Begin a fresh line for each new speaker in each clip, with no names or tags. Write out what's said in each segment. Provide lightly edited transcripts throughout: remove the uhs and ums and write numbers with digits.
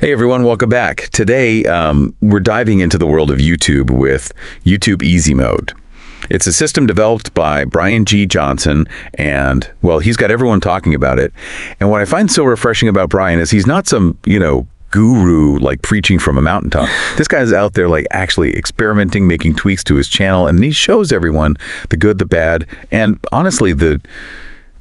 Hey everyone, welcome back. Today, we're diving into the world of YouTube with YouTube Easy Mode. It's a system developed by Brian G. Johnson, and, well, he's got everyone talking about it. And what I find so refreshing about Brian is he's not some, guru like preaching from a mountaintop. This guy's out there like actually experimenting, making tweaks to his channel, and he shows everyone the good, the bad, and honestly, the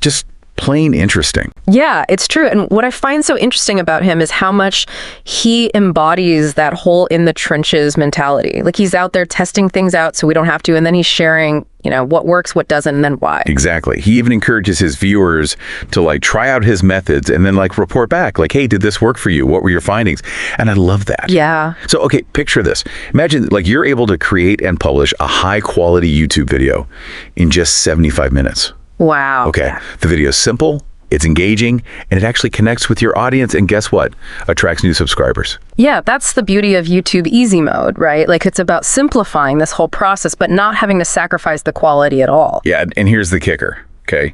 just plain interesting.
Yeah, it's true. And what I find so interesting about him is how much he embodies that whole in the trenches mentality. Like he's out there testing things out so we don't have to, and then he's sharing, what works, what doesn't, and then why. Exactly.
He even encourages his viewers to like try out his methods and then like report back like, hey, did this work for you? What were your findings? And I love that.
Yeah.
So, okay, picture this. Imagine like you're able to create and publish a high quality YouTube video in just 75 minutes.
Wow.
Okay. The video is simple, it's engaging, and it actually connects with your audience. And guess what? Attracts new subscribers.
Yeah, that's the beauty of YouTube Easy Mode, right? Like it's about simplifying this whole process, but not having to sacrifice the quality at all.
Yeah. And here's the kicker. Okay.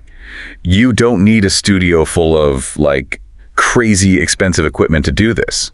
You don't need a studio full of like crazy expensive equipment to do this.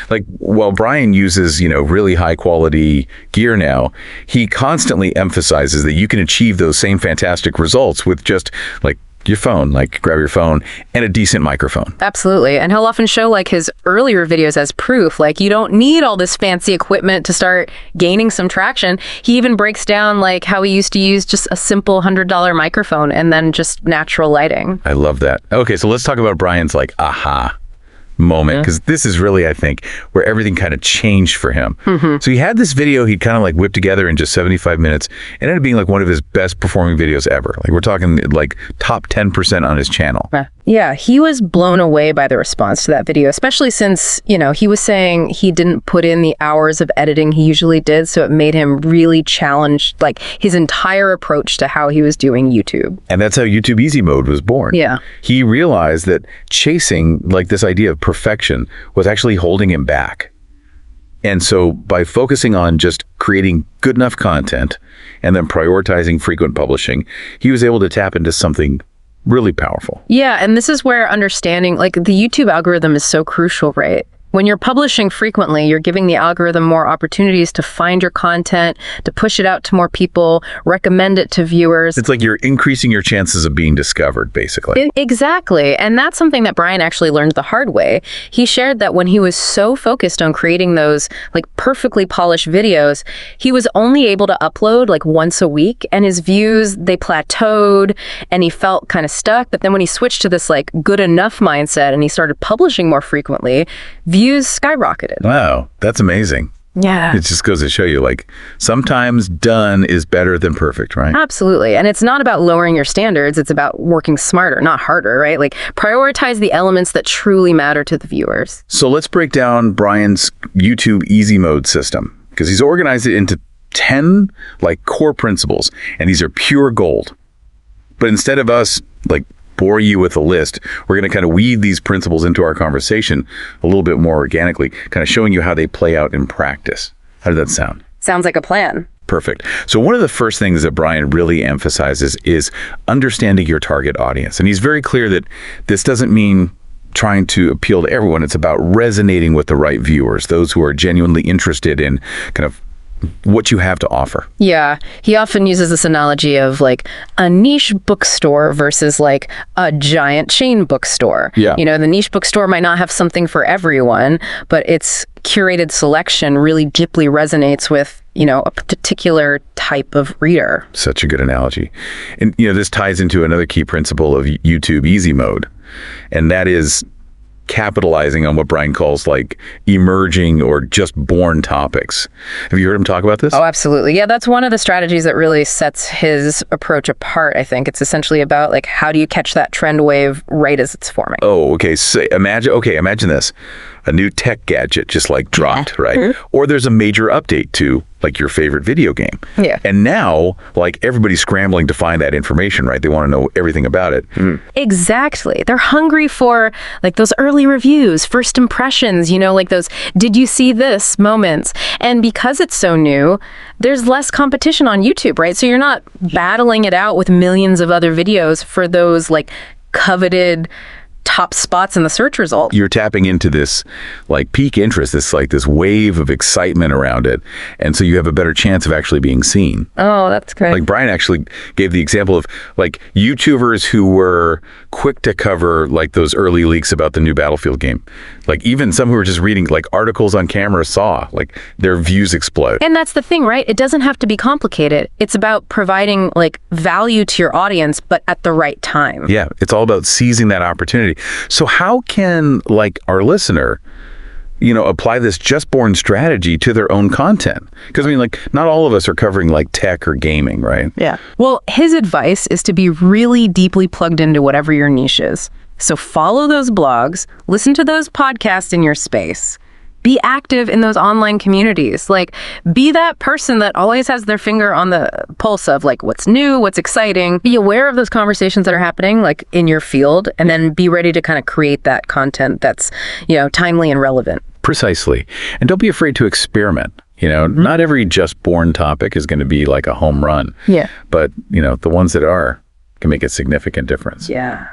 Like while Brian uses, really high quality gear now, he constantly emphasizes that you can achieve those same fantastic results with just like your phone, like grab your phone and a decent microphone.
Absolutely. And he'll often show like his earlier videos as proof, like you don't need all this fancy equipment to start gaining some traction. He even breaks down like how he used to use just a simple $100 microphone and then just natural lighting.
I love that. Okay, so let's talk about Brian's like aha moment, because this is really, I think, where everything kind of changed for him. So he had this video he'd kind of like whipped together in just 75 minutes. It ended up being like one of his best performing videos ever. Like we're talking like top 10% on his channel.
Yeah, he was blown away by the response to that video, especially since, he was saying he didn't put in the hours of editing he usually did. So it made him really challenge like his entire approach to how he was doing YouTube.
And that's how YouTube Easy Mode was born.
Yeah.
He realized that chasing like this idea of perfection was actually holding him back. And so by focusing on just creating good enough content and then prioritizing frequent publishing, he was able to tap into something really powerful.
Yeah, and this is where understanding, like the YouTube algorithm is so crucial, right? When you're publishing frequently, you're giving the algorithm more opportunities to find your content, to push it out to more people, recommend it to viewers.
It's like you're increasing your chances of being discovered, basically.
Exactly. And that's something that Brian actually learned the hard way. He shared that when he was so focused on creating those like perfectly polished videos, he was only able to upload like once a week, and his views, they plateaued and he felt kind of stuck. But then when he switched to this like good enough mindset and he started publishing more frequently, views skyrocketed.
Wow, that's amazing.
Yeah.
It just goes to show you, like, sometimes done is better than perfect, right?
Absolutely. And it's not about lowering your standards. It's about working smarter, not harder, right? Like, prioritize the elements that truly matter to the viewers.
So let's break down Brian's YouTube Easy Mode system, because he's organized it into 10, like, core principles, and these are pure gold. But instead of us, like, bore you with a list, we're going to kind of weave these principles into our conversation a little bit more organically, kind of showing you how they play out in practice. How did that sound?
Sounds like a plan.
Perfect. So one of the first things that Brian really emphasizes is understanding your target audience. And he's very clear that this doesn't mean trying to appeal to everyone. It's about resonating with the right viewers, those who are genuinely interested in kind of what you have to offer.
Yeah. He often uses this analogy of like a niche bookstore versus like a giant chain bookstore.
Yeah.
The niche bookstore might not have something for everyone, but its curated selection really deeply resonates with, a particular type of reader.
Such a good analogy. And, this ties into another key principle of YouTube Easy Mode, and that is capitalizing on what Brian calls like emerging or just born topics. Have you heard him talk about this?
Oh, absolutely. Yeah, that's one of the strategies that really sets his approach apart, I think. It's essentially about like, how do you catch that trend wave right as it's forming?
Oh, okay. So imagine this. A new tech gadget just like dropped, right? Or there's a major update to like your favorite video game.
Yeah.
And now like everybody's scrambling to find that information, right? They want to know everything about it.
Exactly. They're hungry for like those early reviews, first impressions, like those did you see this moments. And because it's so new, there's less competition on YouTube, right? So you're not battling it out with millions of other videos for those like coveted top spots in the search results.
You're tapping into this like peak interest, this wave of excitement around it. And so you have a better chance of actually being seen.
Oh, that's great.
Like Brian actually gave the example of like YouTubers who were quick to cover like those early leaks about the new Battlefield game. Like even some who were just reading like articles on camera saw like their views explode.
And that's the thing, right? It doesn't have to be complicated. It's about providing like value to your audience, but at the right time.
Yeah, it's all about seizing that opportunity. So how can like our listener, apply this just born strategy to their own content? Because I mean, like not all of us are covering like tech or gaming, right?
Yeah. Well, his advice is to be really deeply plugged into whatever your niche is. So follow those blogs, listen to those podcasts in your space. Be active in those online communities. Like, be that person that always has their finger on the pulse of like what's new, what's exciting. Be aware of those conversations that are happening like in your field, and then be ready to kind of create that content that's, timely and relevant.
Precisely. And don't be afraid to experiment. Not every just born topic is going to be like a home run.
Yeah.
But, the ones that are can make a significant difference.
Yeah.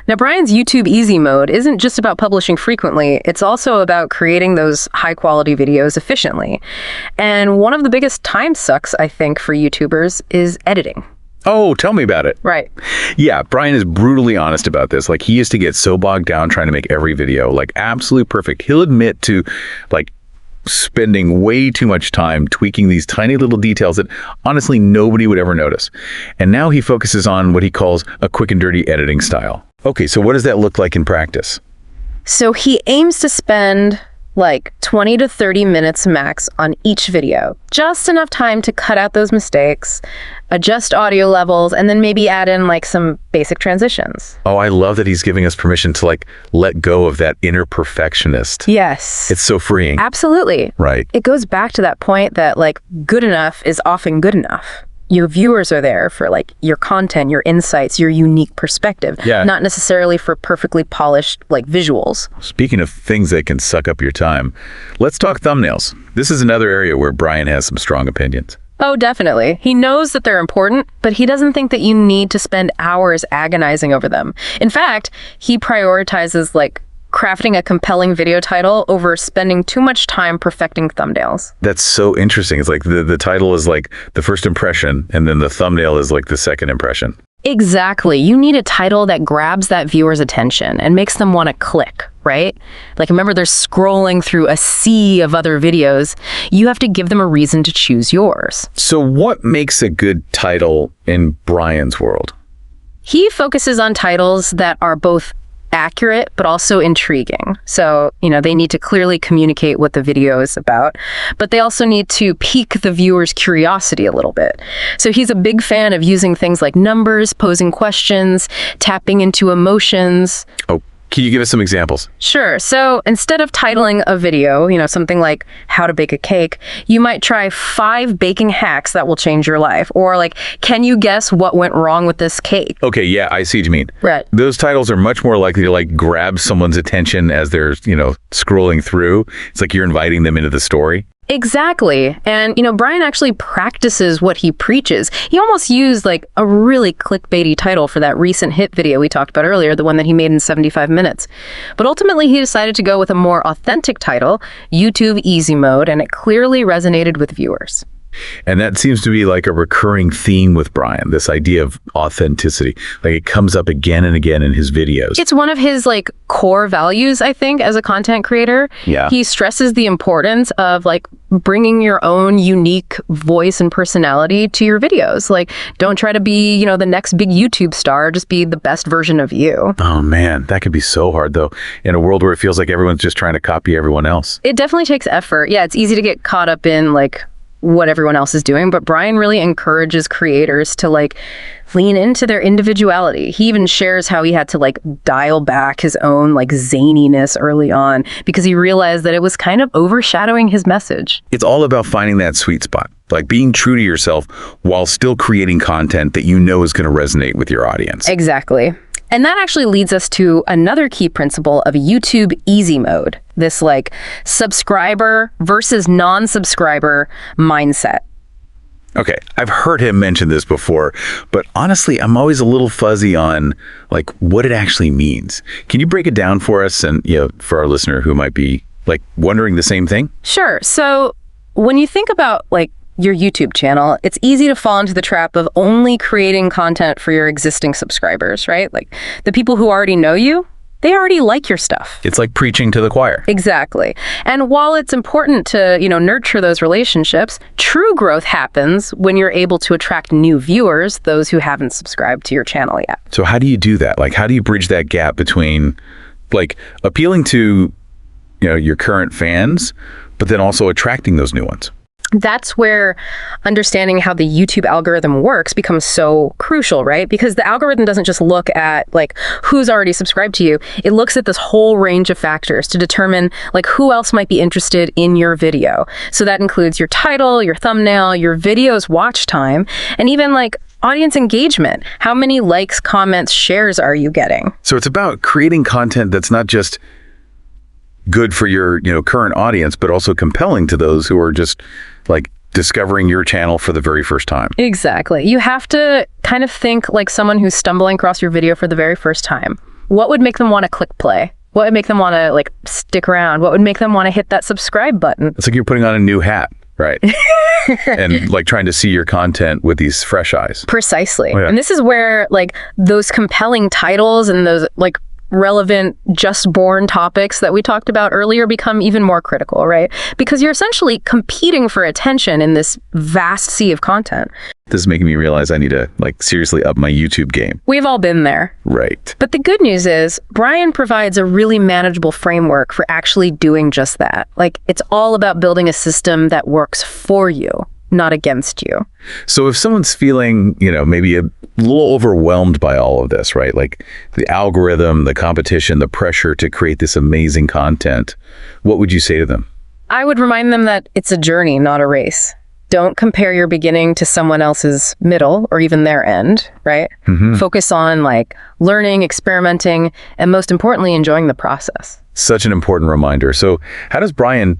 Now, Brian's YouTube Easy Mode isn't just about publishing frequently. It's also about creating those high-quality videos efficiently. And one of the biggest time sucks, I think, for YouTubers is editing.
Oh, tell me about it.
Right.
Yeah, Brian is brutally honest about this. Like, he used to get so bogged down trying to make every video, like, absolutely perfect. He'll admit to, like, spending way too much time tweaking these tiny little details that honestly nobody would ever notice. And now he focuses on what he calls a quick and dirty editing style. Okay, so what does that look like in practice?
So he aims to spend like 20 to 30 minutes max on each video. Just enough time to cut out those mistakes, adjust audio levels, and then maybe add in like some basic transitions.
Oh, I love that he's giving us permission to like let go of that inner perfectionist.
Yes.
It's so freeing.
Absolutely.
Right.
It goes back to that point that like good enough is often good enough. Your viewers are there for like your content, your insights, your unique perspective, not necessarily for perfectly polished like visuals.
Speaking of things that can suck up your time, let's talk thumbnails. This is another area where Brian has some strong opinions.
Oh, definitely. He knows that they're important, but he doesn't think that you need to spend hours agonizing over them. In fact, he prioritizes like crafting a compelling video title over spending too much time perfecting thumbnails.
That's so interesting. It's like the title is like the first impression, and then the thumbnail is like the second impression.
Exactly. You need a title that grabs that viewer's attention and makes them want to click, right? Like remember, they're scrolling through a sea of other videos. You have to give them a reason to choose yours.
So what makes a good title in Brian's world?
He focuses on titles that are both accurate but also intriguing. So, they need to clearly communicate what the video is about, but they also need to pique the viewer's curiosity a little bit. So he's a big fan of using things like numbers, posing questions, tapping into emotions.
Oh, can you give us some examples?
Sure. So instead of titling a video, something like how to bake a cake, you might try 5 baking hacks that will change your life. Or like, can you guess what went wrong with this cake?
Okay, yeah, I see what you mean.
Right.
Those titles are much more likely to like grab someone's attention as they're, scrolling through. It's like you're inviting them into the story.
Exactly. And, Brian actually practices what he preaches. He almost used like a really clickbaity title for that recent hit video we talked about earlier, the one that he made in 75 minutes. But ultimately, he decided to go with a more authentic title, YouTube Easy Mode, and it clearly resonated with viewers.
And that seems to be like a recurring theme with Brian, this idea of authenticity. Like it comes up again and again in his videos.
It's one of his like core values, I think, as a content creator.
Yeah.
He stresses the importance of like bringing your own unique voice and personality to your videos. Like don't try to be, the next big YouTube star, just be the best version of you.
Oh man, that could be so hard though, in a world where it feels like everyone's just trying to copy everyone else.
It definitely takes effort. Yeah, it's easy to get caught up in like what everyone else is doing, but Brian really encourages creators to like lean into their individuality. He even shares how he had to like dial back his own like zaniness early on because he realized that it was kind of overshadowing his message.
It's all about finding that sweet spot, like being true to yourself while still creating content that you know is going to resonate with your audience.
Exactly. And that actually leads us to another key principle of YouTube Easy Mode, this like subscriber versus non-subscriber mindset.
Okay, I've heard him mention this before, but honestly, I'm always a little fuzzy on like what it actually means. Can you break it down for us and for our listener who might be like wondering the same thing?
Sure. So when you think about like your YouTube channel, it's easy to fall into the trap of only creating content for your existing subscribers, right? Like the people who already know you, they already like your stuff.
It's like preaching to the choir.
Exactly. And while it's important to, nurture those relationships, true growth happens when you're able to attract new viewers, those who haven't subscribed to your channel yet.
So how do you do that? Like, how do you bridge that gap between like appealing to, your current fans, but then also attracting those new ones?
That's where understanding how the YouTube algorithm works becomes so crucial, right? Because the algorithm doesn't just look at like who's already subscribed to you. It looks at this whole range of factors to determine like who else might be interested in your video. So that includes your title, your thumbnail, your video's watch time, and even like audience engagement. How many likes, comments, shares are you getting?
So it's about creating content that's not just good for your, current audience, but also compelling to those who are just like discovering your channel for the very first time.
Exactly. You have to kind of think like someone who's stumbling across your video for the very first time. What would make them want to click play? What would make them want to like stick around? What would make them want to hit that subscribe button?
It's like you're putting on a new hat, right? And like trying to see your content with these fresh eyes.
Precisely.
Oh, yeah.
And this is where like those compelling titles and those like relevant just born topics that we talked about earlier become even more critical, right? Because you're essentially competing for attention in this vast sea of content.
This is making me realize I need to like seriously up my YouTube game.
We've all been there.
Right.
But the good news is Brian provides a really manageable framework for actually doing just that. Like it's all about building a system that works for you, not against you.
So if someone's feeling, maybe a little overwhelmed by all of this, right? Like the algorithm, the competition, the pressure to create this amazing content, what would you say to them?
I would remind them that it's a journey, not a race. Don't compare your beginning to someone else's middle or even their end, right? Mm-hmm. Focus on like learning, experimenting, and most importantly, enjoying the process.
Such an important reminder. So how does Brian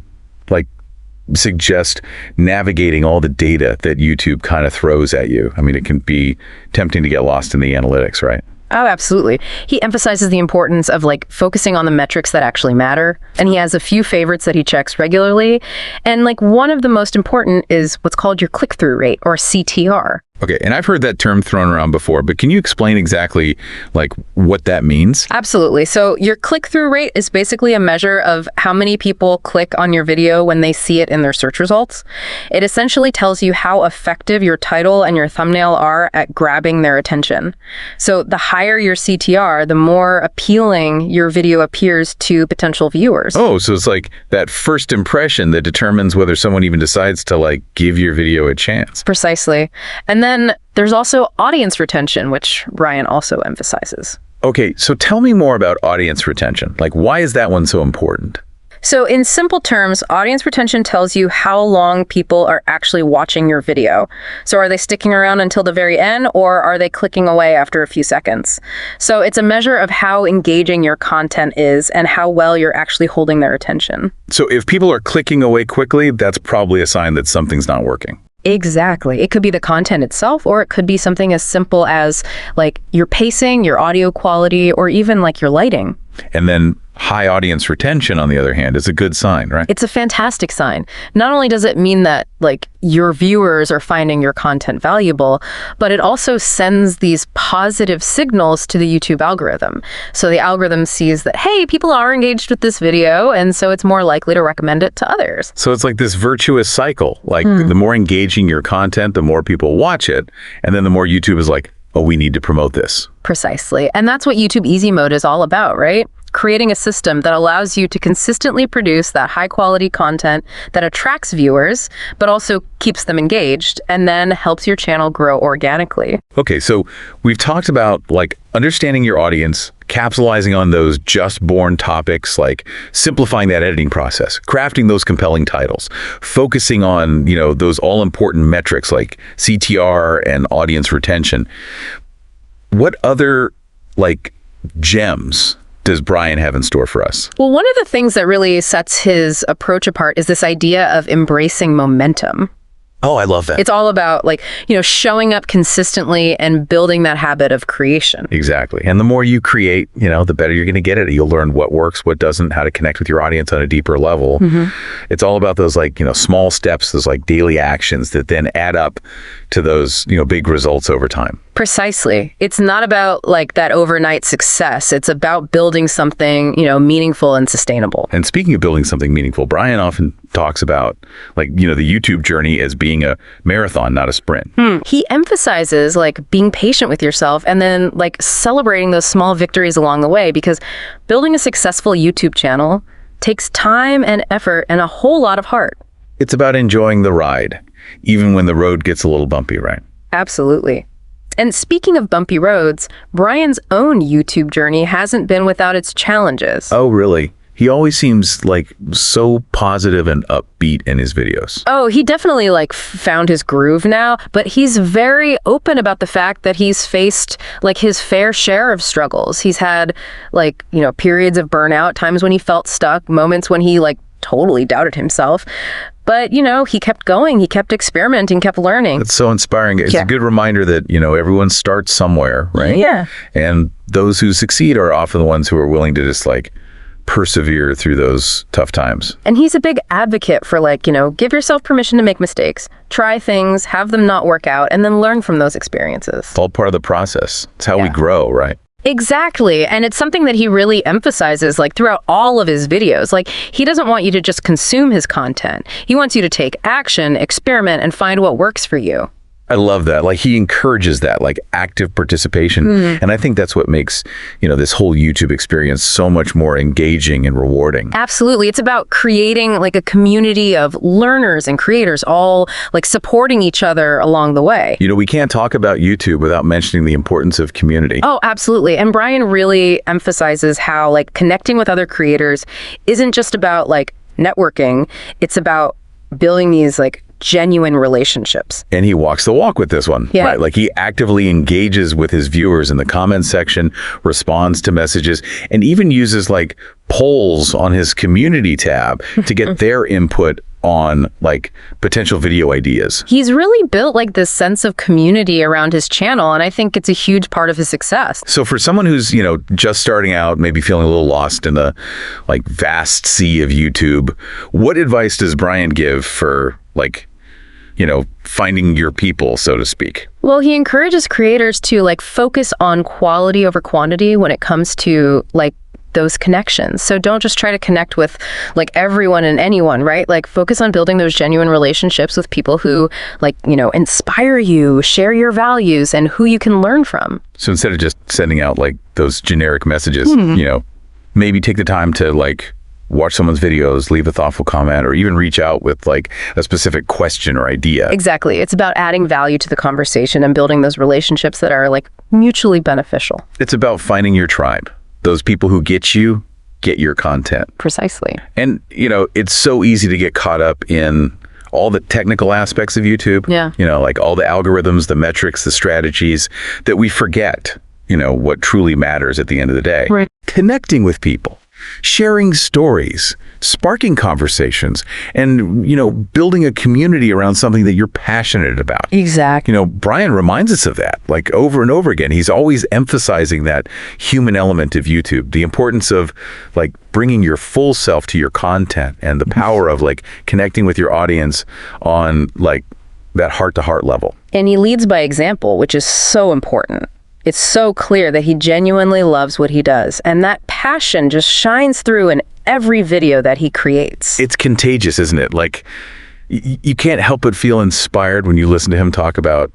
suggest navigating all the data that YouTube kind of throws at you? I mean, it can be tempting to get lost in the analytics, right?
Oh, absolutely. He emphasizes the importance of like focusing on the metrics that actually matter. And he has a few favorites that he checks regularly. And like one of the most important is what's called your click-through rate, or CTR.
Okay, and I've heard that term thrown around before, but can you explain exactly like what that means?
Absolutely. So your click-through rate is basically a measure of how many people click on your video when they see it in their search results. It essentially tells you how effective your title and your thumbnail are at grabbing their attention. So the higher your CTR, the more appealing your video appears to potential viewers.
Oh, so it's like that first impression that determines whether someone even decides to like give your video a chance.
Precisely. And then there's also audience retention, which Brian also emphasizes.
Okay, so tell me more about audience retention. Like, why is that one so important?
So in simple terms, audience retention tells you how long people are actually watching your video. So are they sticking around until the very end, or are they clicking away after a few seconds? So it's a measure of how engaging your content is and how well you're actually holding their attention.
So if people are clicking away quickly, that's probably a sign that something's not working.
Exactly. It could be the content itself, or it could be something as simple as like your pacing, your audio quality, or even like your lighting.
And then high audience retention, on the other hand, is a good sign, right?
It's a fantastic sign. Not only does it mean that like your viewers are finding your content valuable, but it also sends these positive signals to the YouTube algorithm. So the algorithm sees that, hey, people are engaged with this video, and so it's more likely to recommend it to others.
So it's like this virtuous cycle. Like the more engaging your content, the more people watch it. And then the more YouTube is like, oh, we need to promote this.
Precisely. And that's what YouTube Easy Mode is all about, right? Creating a system that allows you to consistently produce that high quality content that attracts viewers, but also keeps them engaged, and then helps your channel grow organically.
Okay, so we've talked about like understanding your audience, capitalizing on those just born topics, like simplifying that editing process, crafting those compelling titles, focusing on, those all important metrics like CTR and audience retention. What other like gems does Brian have in store for us?
Well, one of the things that really sets his approach apart is this idea of embracing momentum.
Oh, I love that.
It's all about like, showing up consistently and building that habit of creation.
Exactly. And the more you create, the better you're going to get at it. You'll learn what works, what doesn't, how to connect with your audience on a deeper level. It's all about those like, small steps, those like daily actions that then add up to those, big results over time.
Precisely. It's not about like that overnight success. It's about building something, meaningful and sustainable.
And speaking of building something meaningful, Brian often talks about like, the YouTube journey as being a marathon, not a sprint.
He emphasizes like being patient with yourself and then like celebrating those small victories along the way, because building a successful YouTube channel takes time and effort and a whole lot of heart.
It's about enjoying the ride, even when the road gets a little bumpy, right?
Absolutely. And speaking of bumpy roads, Brian's own YouTube journey hasn't been without its challenges.
Oh, really? He always seems like so positive and upbeat in his videos.
Oh, he definitely like found his groove now, but he's very open about the fact that he's faced like his fair share of struggles. He's had like, periods of burnout, times when he felt stuck, moments when he like totally doubted himself. But, he kept going, he kept experimenting, kept learning.
It's so inspiring. It's a good reminder that, everyone starts somewhere, right?
Yeah.
And those who succeed are often the ones who are willing to just like persevere through those tough times.
And he's a big advocate for like, give yourself permission to make mistakes, try things, have them not work out, and then learn from those experiences.
It's all part of the process. It's how we grow, right?
Exactly. And it's something that he really emphasizes like throughout all of his videos. Like he doesn't want you to just consume his content. He wants you to take action, experiment, and find what works for you.
I love that. Like he encourages that, like active participation. And I think that's what makes, this whole YouTube experience so much more engaging and rewarding.
Absolutely. It's about creating like a community of learners and creators all like supporting each other along the way.
We can't talk about YouTube without mentioning the importance of community.
Oh, absolutely. And Brian really emphasizes how like connecting with other creators isn't just about like networking. It's about building these like genuine relationships.
And he walks the walk with this one.
Yeah.
Right? Like he actively engages with his viewers in the comment section, responds to messages, and even uses like polls on his community tab to get their input on like potential video ideas.
He's really built like this sense of community around his channel, and I think it's a huge part of his success.
So for someone who's, just starting out, maybe feeling a little lost in the like vast sea of YouTube, what advice does Brian give for like, finding your people, so to speak?
Well, he encourages creators to like focus on quality over quantity when it comes to like those connections. So don't just try to connect with like everyone and anyone, right? Like focus on building those genuine relationships with people who like, inspire you, share your values, and who you can learn from.
So instead of just sending out like those generic messages, maybe take the time to like watch someone's videos, leave a thoughtful comment, or even reach out with like a specific question or idea.
Exactly. It's about adding value to the conversation and building those relationships that are like mutually beneficial.
It's about finding your tribe. Those people who get you, get your content.
Precisely.
And, it's so easy to get caught up in all the technical aspects of YouTube.
Yeah.
Like all the algorithms, the metrics, the strategies, that we forget, what truly matters at the end of the day.
Right.
Connecting with people, sharing stories, sparking conversations, and, building a community around something that you're passionate about.
Exactly.
Brian reminds us of that, like over and over again. He's always emphasizing that human element of YouTube, the importance of like bringing your full self to your content and the power of like connecting with your audience on like that heart-to-heart level.
And he leads by example, which is so important. It's so clear that he genuinely loves what he does, and that passion just shines through in every video that he creates.
It's contagious, isn't it? Like, you can't help but feel inspired when you listen to him talk about,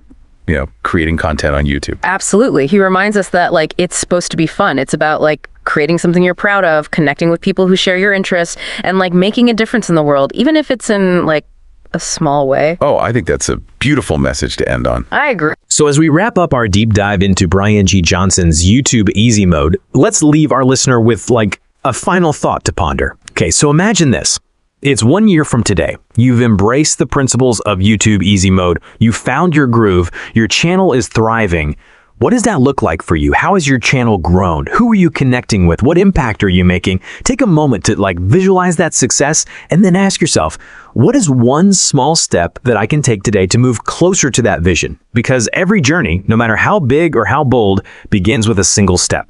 creating content on YouTube.
Absolutely. He reminds us that, like, it's supposed to be fun. It's about, like, creating something you're proud of, connecting with people who share your interests, and, like, making a difference in the world, even if it's in, like, a small way.
Oh, I think that's a beautiful message to end on.
I agree.
So as we wrap up our deep dive into Brian G. Johnson's YouTube Easy Mode, let's leave our listener with like a final thought to ponder. Okay, so imagine this. It's 1 year from today. You've embraced the principles of YouTube Easy Mode. You found your groove. Your channel is thriving. What does that look like for you? How has your channel grown? Who are you connecting with? What impact are you making? Take a moment to visualize that success and then ask yourself, what is one small step that I can take today to move closer to that vision? Because every journey, no matter how big or how bold, begins with a single step.